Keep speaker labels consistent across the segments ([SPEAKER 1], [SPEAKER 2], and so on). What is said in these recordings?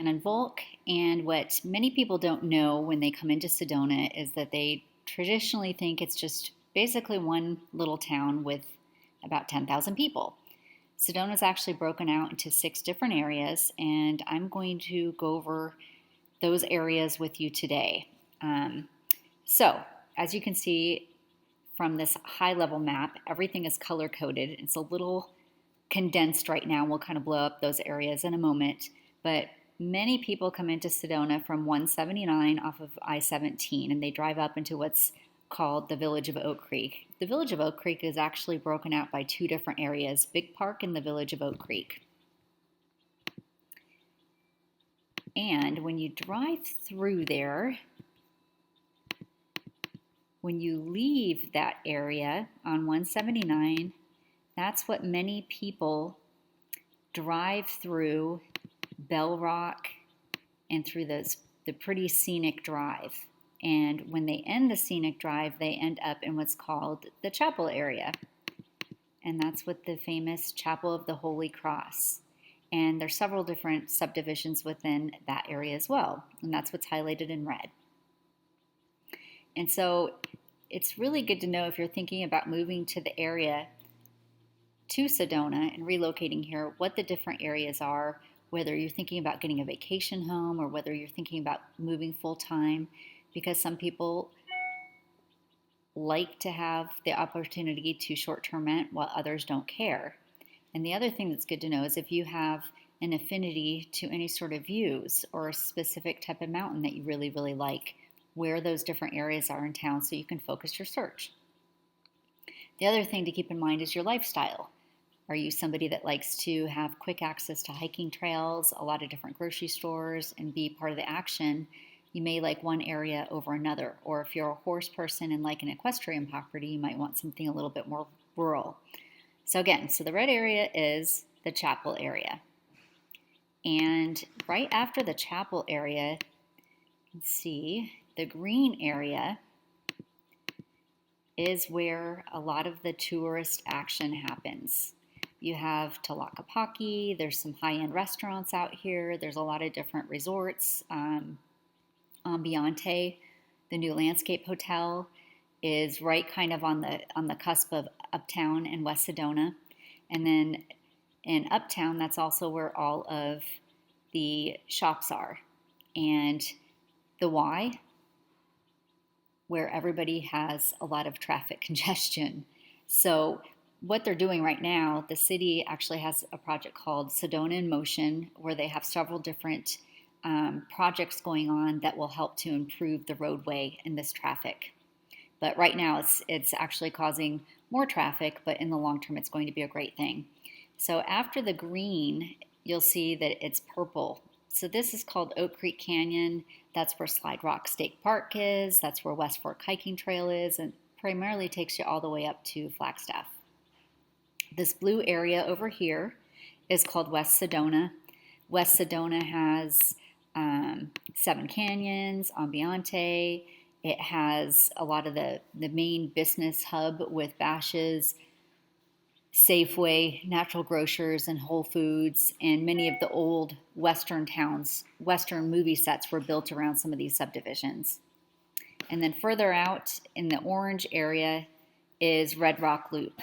[SPEAKER 1] Shannon Volk, and what many people don't know when they come into Sedona is that they traditionally think it's just basically one little town with about 10,000 people. Sedona is actually broken out into 6 different areas, and I'm going to go over those areas with you today. So, as you can see from this high-level map, everything is color-coded. It's a little condensed right now. We'll kind of blow up those areas in a moment, but many people come into Sedona from 179 off of I-17, and they drive up into what's called the Village of Oak Creek. The Village of Oak Creek is actually broken out by 2 different areas, Big Park and the Village of Oak Creek. And when you drive through there, when you leave that area on 179, that's what many people drive through Bell Rock and through the pretty scenic drive. And when they end the scenic drive, they end up in what's called the chapel area. And that's with the famous Chapel of the Holy Cross. And there's several different subdivisions within that area as well. And that's what's highlighted in red. And so it's really good to know if you're thinking about moving to the area to Sedona and relocating here, what the different areas are, whether you're thinking about getting a vacation home or whether you're thinking about moving full-time, because some people like to have the opportunity to short-term rent while others don't care. And the other thing that's good to know is if you have an affinity to any sort of views or a specific type of mountain that you really, really like, where those different areas are in town so you can focus your search. The other thing to keep in mind is your lifestyle. Are you somebody that likes to have quick access to hiking trails, a lot of different grocery stores, and be part of the action? You may like one area over another. Or if you're a horse person and like an equestrian property, you might want something a little bit more rural. So again, the red area is the chapel area. And right after the chapel area, let's see, the green area is where a lot of the tourist action happens. You have Tlaquepaque, there's some high-end restaurants out here, there's a lot of different resorts. Ambiente, the new landscape hotel, is right kind of on the cusp of Uptown and West Sedona. And then in Uptown, that's also where all of the shops are. And the Y, where everybody has a lot of traffic congestion. So what they're doing right now, the city actually has a project called Sedona in Motion, where they have several different projects going on that will help to improve the roadway and this traffic. But right now it's actually causing more traffic, but in the long term it's going to be a great thing. So after the green, you'll see that it's purple. So this is called Oak Creek Canyon. That's where Slide Rock State Park is. That's where West Fork Hiking Trail is, and primarily takes you all the way up to Flagstaff. This blue area over here is called West Sedona. West Sedona has 7 canyons, Ambiente. It has a lot of the main business hub with Bash's, Safeway, Natural Grocers, and Whole Foods, and many of the old Western towns, Western movie sets were built around some of these subdivisions. And then further out in the orange area is Red Rock Loop.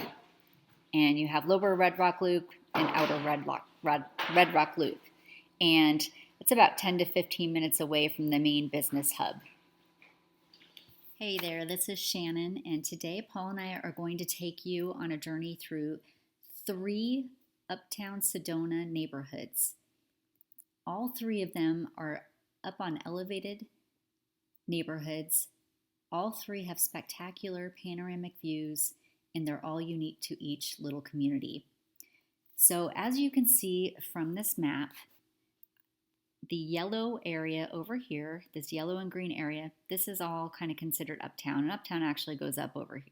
[SPEAKER 1] And you have Lower Red Rock Loop and Outer Red Rock Loop. And it's about 10 to 15 minutes away from the main business hub. Hey there, this is Shannon, and today Paul and I are going to take you on a journey through 3 Uptown Sedona neighborhoods. All 3 of them are up on elevated neighborhoods. All 3 have spectacular panoramic views, and they're all unique to each little community. So as you can see from this map, the yellow area over here, this yellow and green area, this is all kind of considered Uptown. And Uptown actually goes up over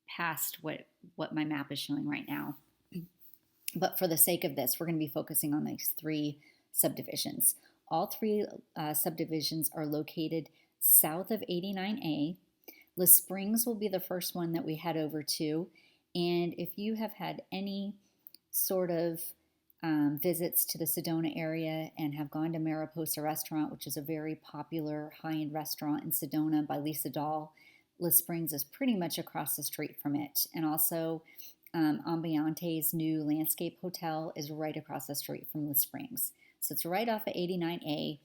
[SPEAKER 1] past what my map is showing right now. But for the sake of this, we're going to be focusing on these 3 subdivisions. All 3 subdivisions are located south of 89A. Les Springs will be the first one that we head over to. And if you have had any sort of visits to the Sedona area and have gone to Mariposa Restaurant, which is a very popular high-end restaurant in Sedona by Lisa Dahl, Les Springs is pretty much across the street from it. And also, Ambiante's new landscape hotel is right across the street from Les Springs. So it's right off of 89A.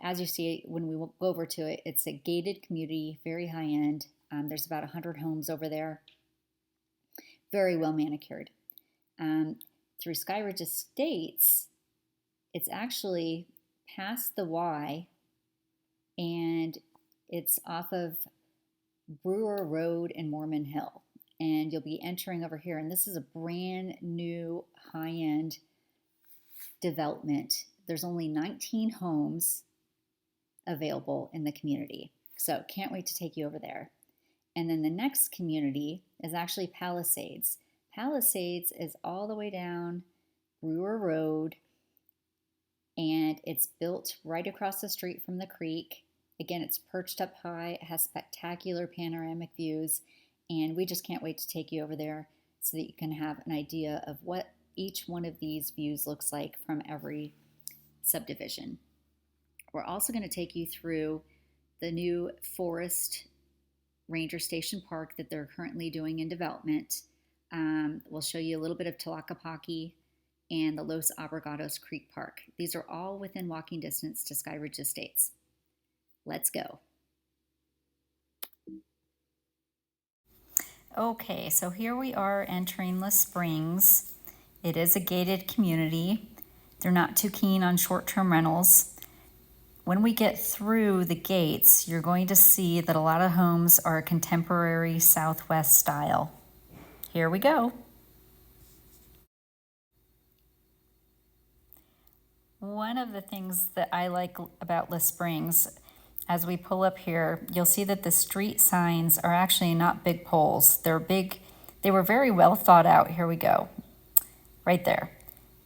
[SPEAKER 1] As you see, when we go over to it, it's a gated community, very high-end. There's about 100 homes over there. Very well manicured. Through Skyridge Estates, it's actually past the Y, and it's off of Brewer Road and Mormon Hill. And you'll be entering over here, and this is a brand new high-end development. There's only 19 homes available in the community, so can't wait to take you over there. And then the next community is actually Palisades. Palisades is all the way down Brewer Road, and it's built right across the street from the creek. Again, it's perched up high, it has spectacular panoramic views, and we just can't wait to take you over there so that you can have an idea of what each one of these views looks like from every subdivision. We're also going to take you through the new Forest Ranger Station Park that they're currently doing in development. We'll show you a little bit of Tlaquepaque and the Los Abregados Creek Park. These are all within walking distance to Skyridge Estates. Let's go. Okay, so here we are entering Les Springs. It is a gated community. They're not too keen on short-term rentals. When we get through the gates, you're going to see that a lot of homes are contemporary Southwest style. Here we go. One of the things that I like about Les Springs, as we pull up here, you'll see that the street signs are actually not big poles. They're big, they were very well thought out. Here we go, right there.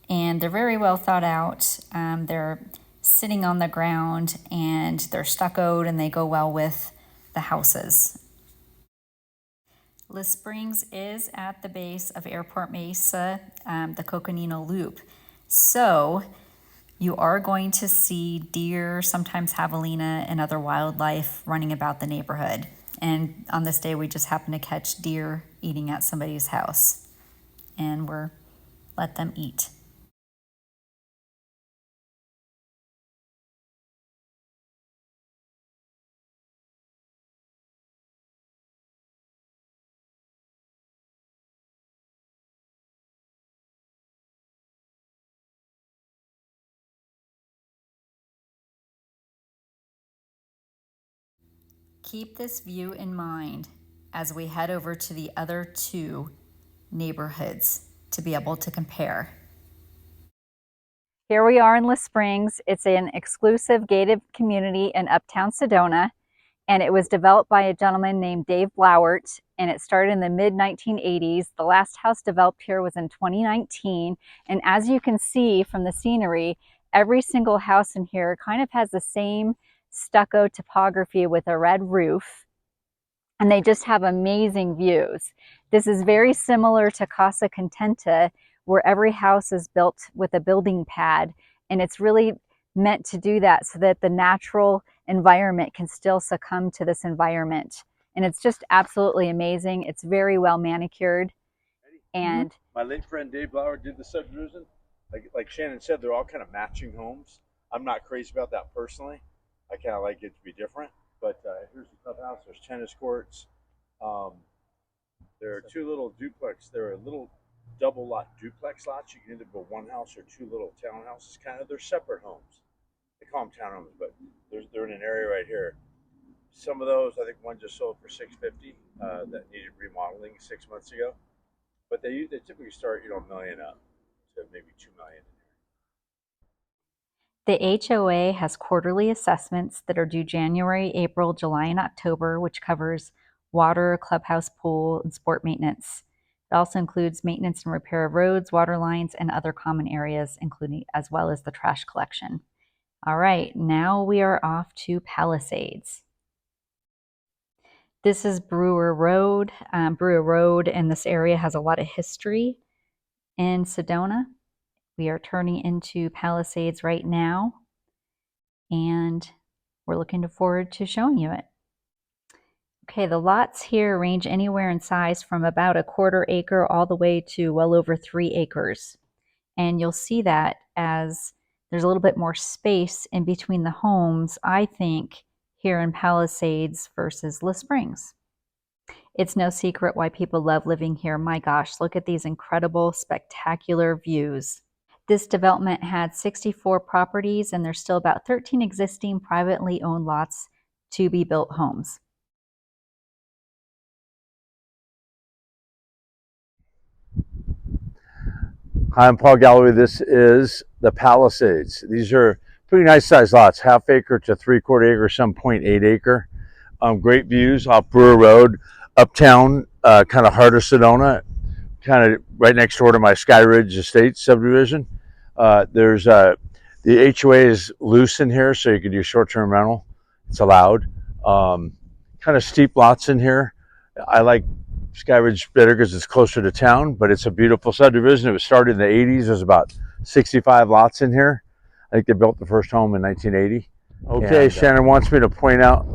[SPEAKER 1] And they're very well thought out. They're sitting on the ground and they're stuccoed and they go well with the houses. Les Springs is at the base of Airport Mesa, the Coconino Loop. So you are going to see deer, sometimes javelina, and other wildlife running about the neighborhood. And on this day, we just happened to catch deer eating at somebody's house. And we're let them eat. Keep this view in mind as we head over to the other two neighborhoods to be able to compare. Here we are in Les Springs. It's an exclusive gated community in Uptown Sedona, and it was developed by a gentleman named Dave Blauert, and it started in the mid-1980s. The last house developed here was in 2019, and as you can see from the scenery, every single house in here kind of has the same stucco topography with a red roof, and they just have amazing views. This is very similar to Casa Contenta, where every house is built with a building pad, and it's really meant to do that so that the natural environment can still succumb to this environment. And it's just absolutely amazing. It's very well manicured. And
[SPEAKER 2] my late friend Dave Lauer did the subdivision. Like Shannon said, they're all kind of matching homes. I'm not crazy about that personally. I kind of like it to be different. But here's the clubhouse. There's tennis courts. There are two little duplex. There are little double lot duplex lots. You can either build one house or two little townhouses. Kind of, they're separate homes. They call them townhomes, but they're in an area right here. Some of those, I think one just sold for $650 that needed remodeling 6 months ago. But they typically start, $1 million up to maybe $2 million.
[SPEAKER 1] the HOA has quarterly assessments that are due January, April, July, and October, which covers water, clubhouse, pool, and sport maintenance. It also includes maintenance and repair of roads, water lines, and other common areas, including as well as the trash collection. All right, now we are off to Palisades. This is Brewer Road. Brewer Road in this area has a lot of history in Sedona. We are turning into Palisades right now, and we're looking forward to showing you it. Okay, the lots here range anywhere in size from about a quarter acre all the way to well over 3 acres. And you'll see that as there's a little bit more space in between the homes, I think, here in Palisades versus Les Springs. It's no secret why people love living here. My gosh, look at these incredible, spectacular views. This development had 64 properties, and there's still about 13 existing privately owned lots to be built homes.
[SPEAKER 2] Hi, I'm Paul Galloway. This is the Palisades. These are pretty nice sized lots, half acre to 3/4 acre, some 0.8 acre. Great views off Brewer Road, uptown, kind of heart of Sedona, kind of right next door to my Skyridge Estates subdivision. There's the HOA is loose in here, so you can do short-term rental. It's allowed. Kind of steep lots in here. I like Skyridge better because it's closer to town, but it's a beautiful subdivision. It was started in the 80s. There's about 65 lots in here. I think they built the first home in 1980. Okay, and Shannon wants me to point out.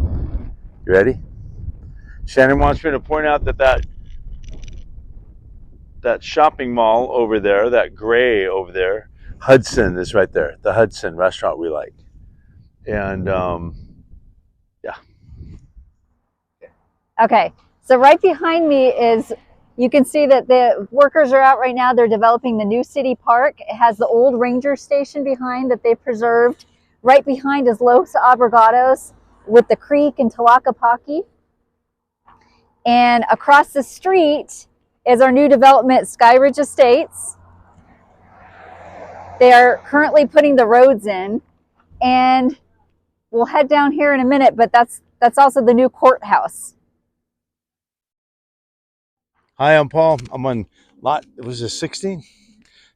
[SPEAKER 2] You ready? Shannon wants me to point out that shopping mall over there, that gray over there, Hudson is right there. The Hudson restaurant we like. And yeah.
[SPEAKER 1] Okay, so right behind me is, you can see that the workers are out right now. They're developing the new city park. It has the old ranger station behind that they preserved. Right behind is Los Abrigados with the creek and Tlaquepaque. And across the street is our new development, Skyridge Estates. They are currently putting the roads in, and we'll head down here in a minute, but that's also the new courthouse.
[SPEAKER 2] Hi, I'm Paul. I'm on lot, was it 16?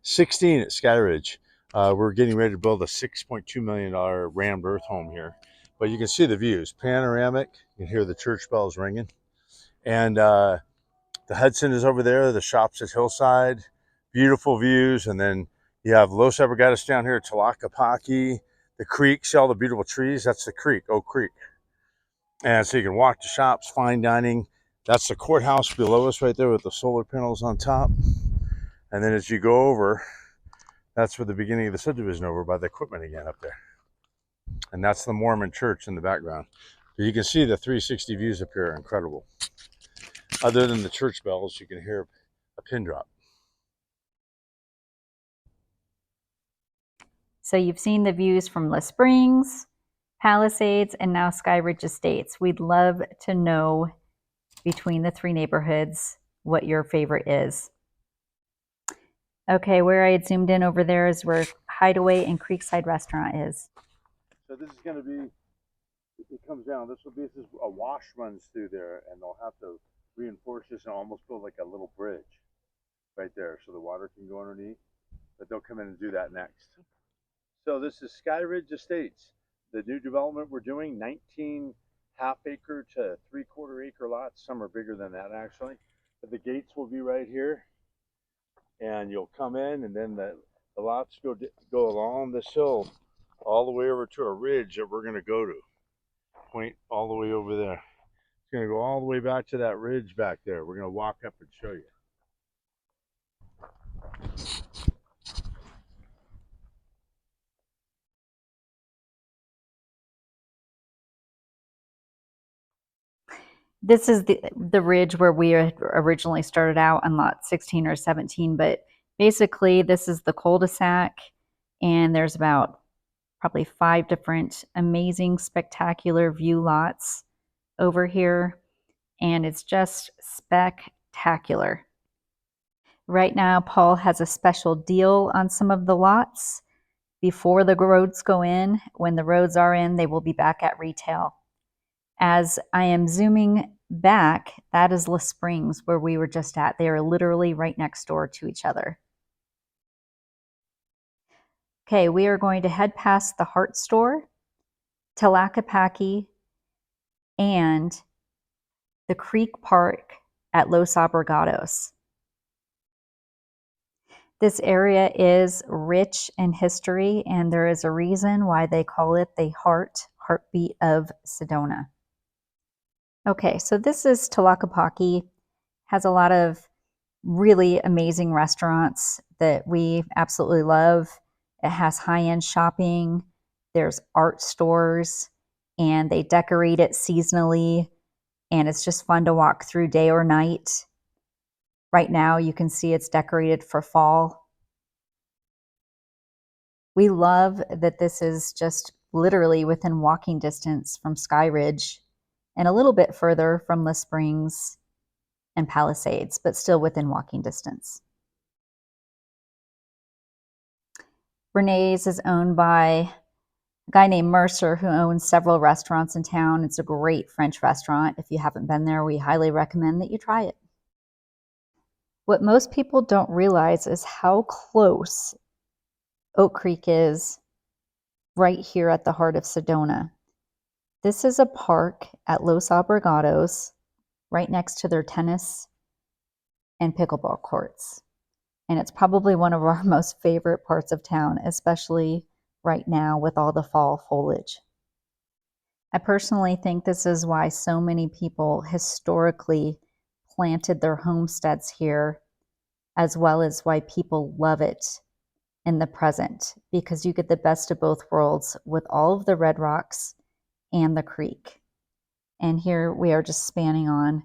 [SPEAKER 2] 16 at Skyridge. We're getting ready to build a $6.2 million rammed earth home here. But you can see the views, panoramic. You can hear the church bells ringing. And the Hudson is over there. The shops at Hillside. Beautiful views. And then you have Los Abrigados down here, Tlaquepaque. The creek, see all the beautiful trees? That's the creek, Oak Creek. And so you can walk to shops, fine dining. That's the courthouse below us right there with the solar panels on top. And then as you go over, that's where the beginning of the subdivision over by the equipment again up there. And that's the Mormon church in the background. But you can see the 360 views up here are incredible. Other than the church bells, you can hear a pin drop.
[SPEAKER 1] So you've seen the views from Les Springs, Palisades, and now Skyridge Estates. We'd love to know between the 3 neighborhoods what your favorite is. Okay, where I had zoomed in over there is where Hideaway and Creekside Restaurant is.
[SPEAKER 2] So this is going to be, it comes down, this is a wash runs through there, and they'll have to reinforce this and almost build like a little bridge right there so the water can go underneath. But they'll come in and do that next. So this is Skyridge Estates, the new development we're doing, 19 half acre to 3/4 acre lots. Some are bigger than that actually. But the gates will be right here. And you'll come in, and then the lots go along this hill all the way over to a ridge that we're going to go to. Point all the way over there. It's going to go all the way back to that ridge back there. We're going to walk up and show you.
[SPEAKER 1] This is the ridge where we originally started out on lot 16 or 17, but basically this is the cul-de-sac, and there's about probably 5 different amazing, spectacular view lots over here, and it's just spectacular. Right now, Paul has a special deal on some of the lots. Before the roads go in, when the roads are in, they will be back at retail. As I am zooming back, that is Les Springs, where we were just at. They are literally right next door to each other. Okay, we are going to head past the Heart Store, Tlaquepaque, and the Creek Park at Los Abrigados. This area is rich in history, and there is a reason why they call it the heartbeat of Sedona. Okay, so this is Tlaquepaque. Has a lot of really amazing restaurants that we absolutely love. It has high-end shopping. There's art stores, and they decorate it seasonally, and it's just fun to walk through day or night. Right now, you can see it's decorated for fall. We love that this is just literally within walking distance from Skyridge and a little bit further from Les Springs and Palisades, but still within walking distance. Renee's is owned by a guy named Mercer who owns several restaurants in town. It's a great French restaurant. If you haven't been there, we highly recommend that you try it. What most people don't realize is how close Oak Creek is right here at the heart of Sedona. This is a park at Los Abrigados, right next to their tennis and pickleball courts. And it's probably one of our most favorite parts of town, especially right now with all the fall foliage. I personally think this is why so many people historically planted their homesteads here, as well as why people love it in the present, because you get the best of both worlds with all of the red rocks and the creek. And here we are just spanning on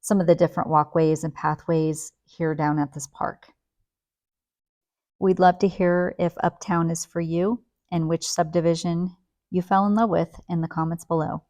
[SPEAKER 1] some of the different walkways and pathways here down at this park. We'd love to hear if Uptown is for you and which subdivision you fell in love with in the comments below.